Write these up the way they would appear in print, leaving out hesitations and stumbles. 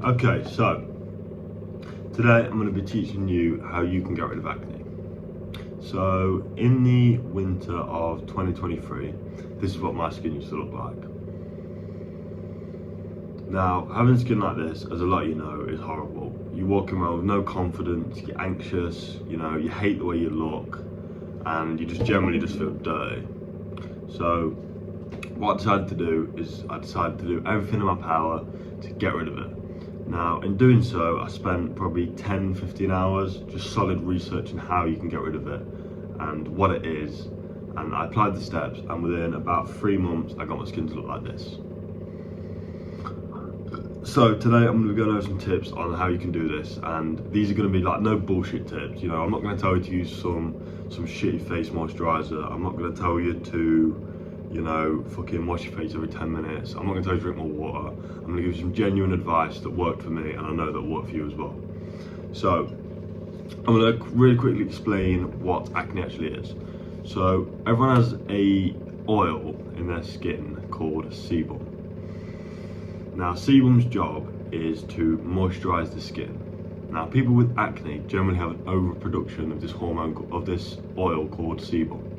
Okay, so today I'm going to be teaching you how you can get rid of acne. So in the winter of 2023, this is what my skin used to look like. Now, having skin like this, as a lot of you know, is horrible. You're walking around with no confidence, you're anxious, you hate the way you look, and you just generally just feel dirty. So what I decided to do is I decided to do everything in my power to get rid of it. Now, in doing so, I spent probably 10-15 hours just solid researching how you can get rid of it and what it is, and I applied the steps, and within about 3 months I got my skin to look like this. So today I'm going to go over some tips on how you can do this, and these are going to be like no bullshit tips. I'm not going to tell you to use some shitty face moisturizer. I'm not going to tell you to fucking wash your face every 10 minutes. I'm not going to tell you to drink more water. I'm going to give you some genuine advice that worked for me, and I know that will work for you as well. So I'm going to really quickly explain what acne actually is. So everyone has a oil in their skin called sebum. Now, sebum's job is to moisturize the skin. Now, people with acne generally have an overproduction of this hormone, of this oil called sebum.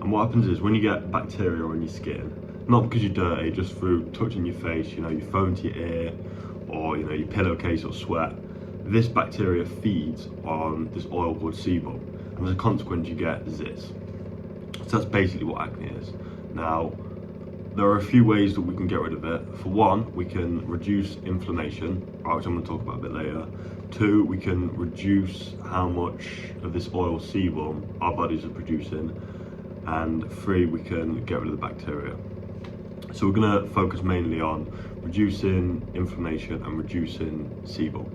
And what happens is when you get bacteria on your skin, not because you're dirty, just through touching your face, your phone to your ear, or your pillowcase or sweat, this bacteria feeds on this oil called sebum, and as a consequence you get zits. So that's basically what acne is. Now, there are a few ways that we can get rid of it. For one, we can reduce inflammation, which I'm going to talk about a bit later. Two, we can reduce how much of this oil sebum our bodies are producing. And three, we can get rid of the bacteria. So we're going to focus mainly on reducing inflammation and reducing sebum.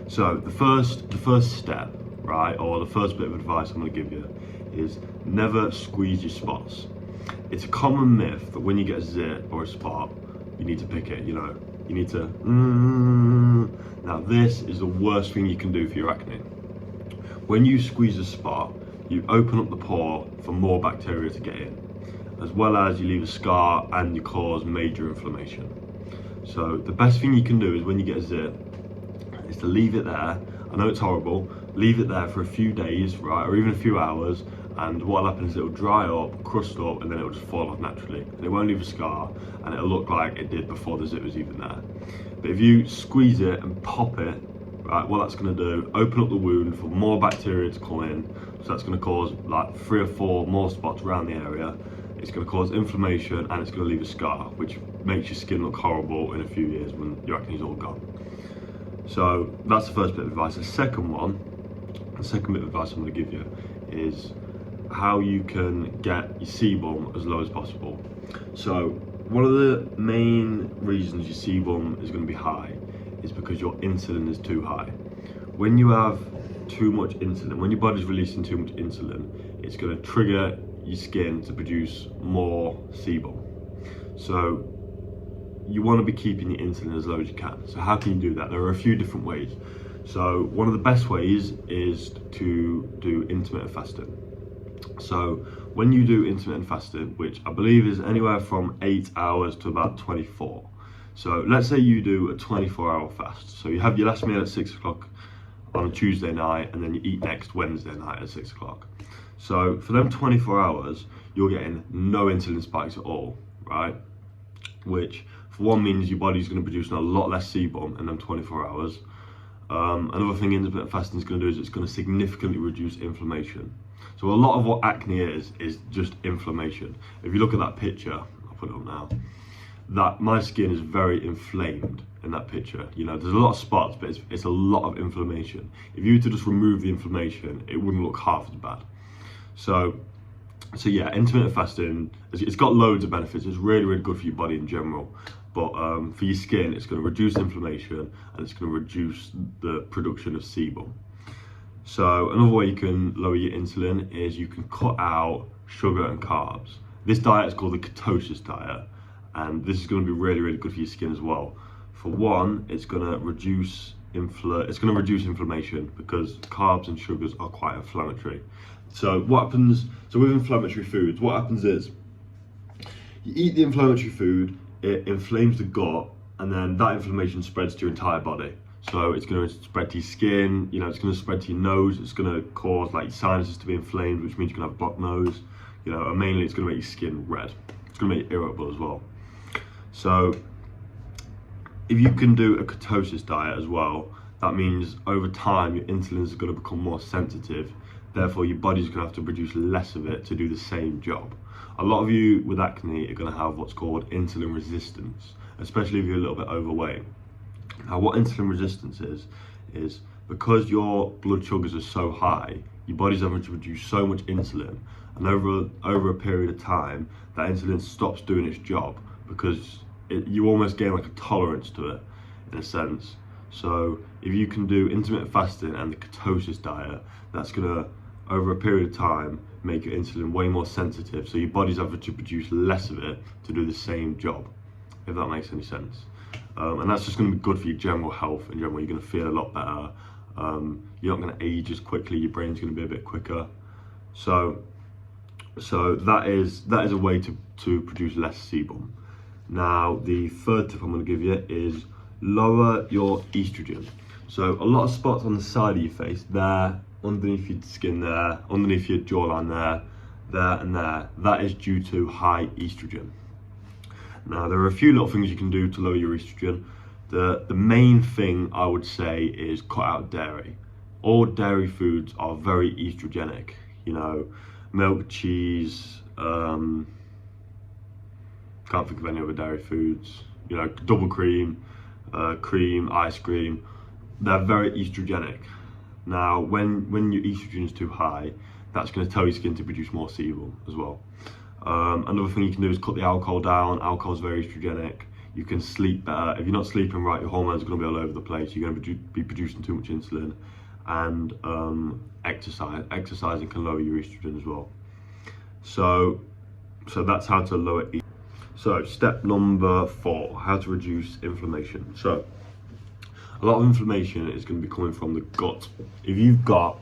So the first step, right, or the first bit of advice I'm going to give you is never squeeze your spots. It's a common myth that when you get a zit or a spot, you need to pick it, you need to, Now this is the worst thing you can do for your acne. When you squeeze a spot, you open up the pore for more bacteria to get in, as well as you leave a scar and you cause major inflammation. So the best thing you can do is when you get a zit, is to leave it there. I know it's horrible, leave it there for a few days, right, or even a few hours, and what will happen is it'll dry up, crust up, and then it'll just fall off naturally. And it won't leave a scar, and it'll look like it did before the zit was even there. But if you squeeze it and pop it, right, what that's going to do, open up the wound for more bacteria to come in, so that's going to cause like 3 or 4 more spots around the area. It's going to cause inflammation, and it's going to leave a scar, which makes your skin look horrible in a few years when your acne's all gone. So that's the first bit of advice. The second bit of advice I'm going to give you is how you can get your sebum as low as possible. So one of the main reasons your sebum is going to be high is because your insulin is too high. When you have too much insulin, when your body's releasing too much insulin, it's going to trigger your skin to produce more sebum. So you want to be keeping your insulin as low as you can. So how can you do that? There are a few different ways. So one of the best ways is to do intermittent fasting. So when you do intermittent fasting, which I believe is anywhere from 8 hours to about 24. So let's say you do a 24-hour fast. So you have your last meal at 6 o'clock on a Tuesday night, and then you eat next Wednesday night at 6 o'clock. So for them 24 hours, you're getting no insulin spikes at all, right? Which for one means your body's going to produce a lot less sebum in them 24 hours. Another thing intermittent fasting is going to do is it's going to significantly reduce inflammation. So a lot of what acne is just inflammation. If you look at that picture, I'll put it up now, that my skin is very inflamed in that picture. There's a lot of spots, but it's a lot of inflammation. If you were to just remove the inflammation, it wouldn't look half as bad. So yeah, intermittent fasting, it's got loads of benefits. It's really, really good for your body in general. But for your skin, it's going to reduce inflammation, and it's going to reduce the production of sebum. So another way you can lower your insulin is you can cut out sugar and carbs. This diet is called the ketosis diet, and this is going to be really, really good for your skin as well. For one, it's going to reduce inflammation because carbs and sugars are quite inflammatory. So what happens? So with inflammatory foods, what happens is you eat the inflammatory food, it inflames the gut, and then that inflammation spreads to your entire body. So it's going to spread to your skin, you know, it's going to spread to your nose, it's going to cause like your sinuses to be inflamed, which means you can have a blocked nose, you know, and mainly it's going to make your skin red. It's going to make you irritable as well. So if you can do a ketosis diet as well, that means over time your insulin is going to become more sensitive, therefore your body's going to have to produce less of it to do the same job. A lot of you with acne are going to have what's called insulin resistance, especially if you're a little bit overweight. Now what insulin resistance is because your blood sugars are so high, your body's having to produce so much insulin, and over a period of time, that insulin stops doing its job because you almost gain like a tolerance to it, in a sense. So if you can do intermittent fasting and the ketosis diet, that's gonna, over a period of time, make your insulin way more sensitive, so your body's having to produce less of it to do the same job, if that makes any sense. And that's just going to be good for your general health in general. You're going to feel a lot better. You're not going to age as quickly. Your brain's going to be a bit quicker. So that is a way to produce less sebum. Now the third tip I'm going to give you is lower your estrogen. So a lot of spots on the side of your face, there, underneath your skin there, underneath your jawline there and there, that is due to high estrogen. Now there are a few little things you can do to lower your estrogen. The main thing I would say is cut out dairy. All dairy foods are very estrogenic. You know, milk, cheese, can't think of any other dairy foods. You know, double cream, cream, ice cream, they're very estrogenic. Now when your estrogen is too high, that's going to tell your skin to produce more sebum as well. Another thing you can do is cut the alcohol down. Alcohol is very estrogenic. You can sleep better. If you're not sleeping right, your hormones are going to be all over the place. You're going to be producing too much insulin. And exercising can lower your estrogen as well. So that's how to lower estrogen. So step number 4, how to reduce inflammation. So a lot of inflammation is going to be coming from the gut. If you've got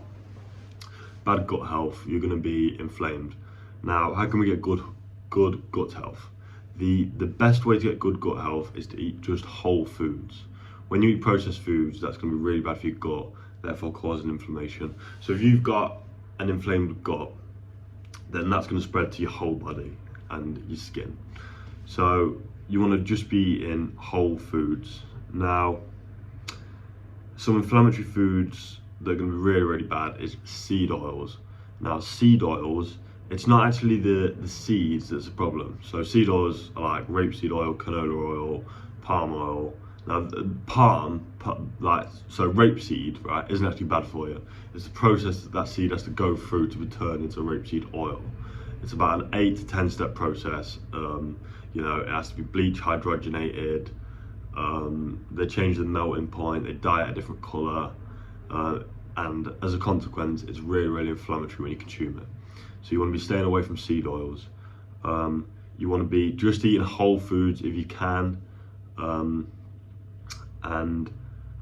bad gut health, you're going to be inflamed. Now, how can we get good gut health? The best way to get good gut health is to eat just whole foods. When you eat processed foods, that's going to be really bad for your gut, therefore causing inflammation. So if you've got an inflamed gut, then that's going to spread to your whole body and your skin. So you want to just be eating whole foods. Now, some inflammatory foods that are going to be really, really bad is seed oils. Now, seed oils, it's not actually the seeds that's a problem. So seed oils are like rapeseed oil, canola oil, palm oil. Now rapeseed, right, isn't actually bad for you. It's the process that seed has to go through to be turned into rapeseed oil. It's about an 8 to 10 step process. You know, it has to be bleach hydrogenated. They change the melting point. They dye it a different color, and as a consequence, it's really, really inflammatory when you consume it. So you want to be staying away from seed oils. You want to be just eating whole foods if you can. And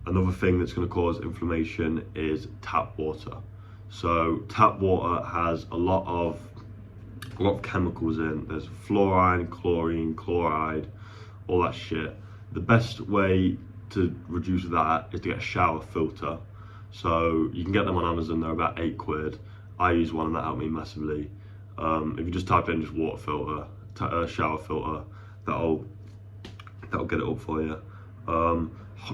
another thing that's going to cause inflammation is tap water. So tap water has a lot of chemicals in. There's fluorine, chlorine, chloride, all that shit. The best way to reduce that is to get a shower filter. So you can get them on Amazon, they're about £8. I use one and that helped me massively. If you just type in just water filter, shower filter, that'll get it up for you.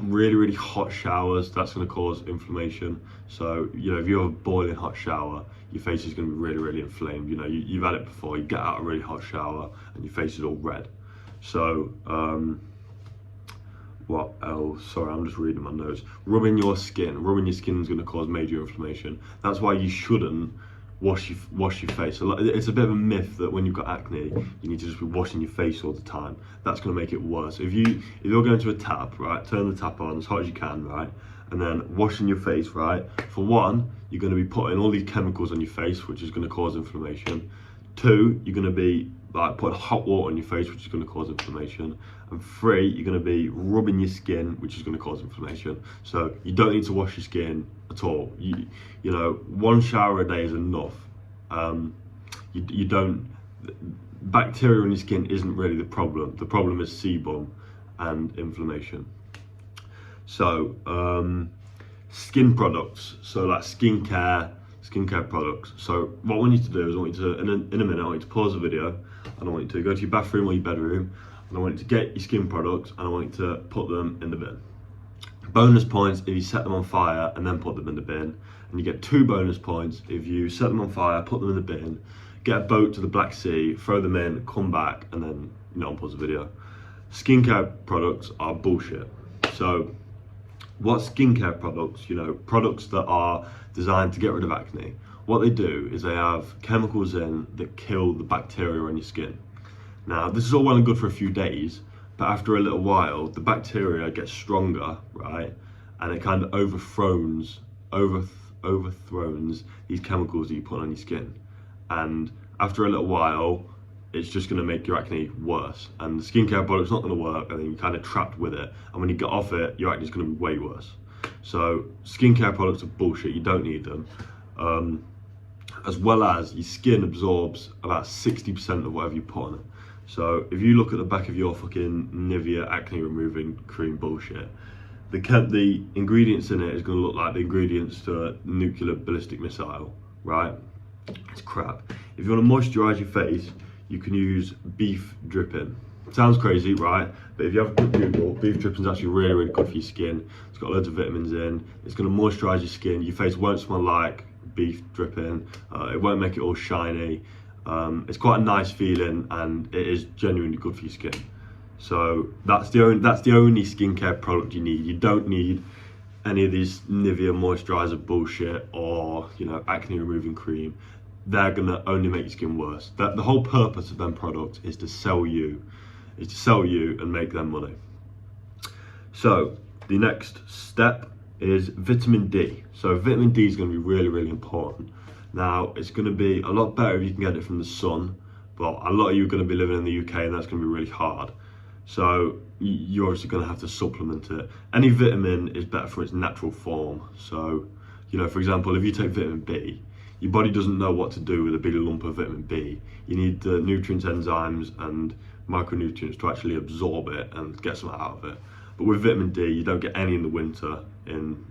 Really, really hot showers, that's going to cause inflammation. So, you know, if you have a boiling hot shower, your face is going to be really, really inflamed. You know, you've had it before, you get out of a really hot shower and your face is all red. So, what else? Sorry, I'm just reading my notes. Rubbing your skin is going to cause major inflammation. That's why you shouldn't wash your face. So it's a bit of a myth that when you've got acne, you need to just be washing your face all the time. That's going to make it worse. If you're going to a tap, right, turn the tap on as hot as you can, right, and then washing your face, right. For one, you're going to be putting all these chemicals on your face, which is going to cause inflammation. 2, you're going to be like putting hot water on your face, which is going to cause inflammation. And 3, you're going to be rubbing your skin, which is going to cause inflammation. So you don't need to wash your skin at all. You know, 1 shower a day is enough. Bacteria on your skin isn't really the problem. The problem is sebum, and inflammation. So skin products, so like skincare products. So what I want you to do is I want you to, in a minute, I want you to pause the video and I want you to go to your bathroom or your bedroom and I want you to get your skin products and I want you to put them in the bin. Bonus points if you set them on fire and then put them in the bin, and you get 2 bonus points if you set them on fire, put them in the bin, get a boat to the Black Sea, throw them in, come back, and then unpause the video. Skincare products are bullshit. So what skincare products, products that are designed to get rid of acne, what they do is they have chemicals in that kill the bacteria on your skin. Now this is all well and good for a few days, but after a little while, the bacteria gets stronger, right? And it kind of overthrows these chemicals that you put on your skin. And after a little while, it's just gonna make your acne worse. And the skincare product's not gonna work, and then you're kind of trapped with it. And when you get off it, your acne's gonna be way worse. So skincare products are bullshit, you don't need them. As well as your skin absorbs about 60% of whatever you put on it. So if you look at the back of your fucking Nivea acne removing cream bullshit, the ingredients in it is going to look like the ingredients to a nuclear ballistic missile, right? It's crap. If you want to moisturize your face, you can use beef dripping. Sounds crazy, right? But if you have a good Google, beef dripping is actually really, really good for your skin. It's got loads of vitamins in. It's going to moisturize your skin. Your face won't smell like beef dripping. It won't make it all shiny. It's quite a nice feeling and it is genuinely good for your skin. So that's the only skincare product you need. You don't need any of these Nivea moisturizer bullshit or acne removing cream. They're gonna only make your skin worse. The whole purpose of them products is to sell you and make them money. So the next step is vitamin D. So vitamin D is going to be really, really important. Now, it's going to be a lot better if you can get it from the sun, but a lot of you are going to be living in the UK and that's going to be really hard. So you're obviously going to have to supplement it. Any vitamin is better for its natural form. So, for example, if you take vitamin B, your body doesn't know what to do with a big lump of vitamin B. You need the nutrients, enzymes and micronutrients to actually absorb it and get something out of it. But with vitamin D, you don't get any in the winter in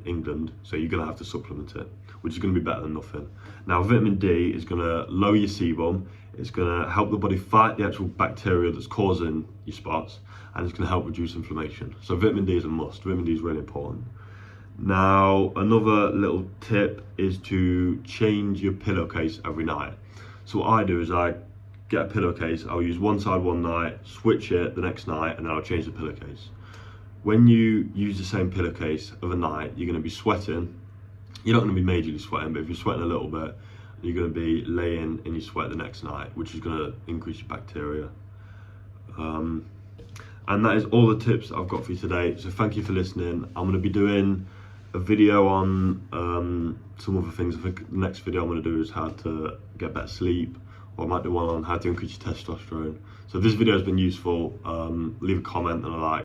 England, so you're going to have to supplement it, which is going to be better than nothing. Now, vitamin D is going to lower your sebum, it's going to help the body fight the actual bacteria that's causing your spots, and it's going to help reduce inflammation. So vitamin D is a must. Vitamin D is really important. Now, another little tip is to change your pillowcase every night. So what I do is I get a pillowcase, I'll use one side one night, switch it the next night, and then I'll change the pillowcase. When you use the same pillowcase of a night, you're going to be sweating. You're not going to be majorly sweating, but if you're sweating a little bit, you're going to be laying in your sweat the next night, which is going to increase your bacteria. And that is all the tips I've got for you today. So thank you for listening. I'm going to be doing a video on some other things. I think the next video I'm going to do is how to get better sleep, or I might do one on how to increase your testosterone. So if this video has been useful, leave a comment and a like.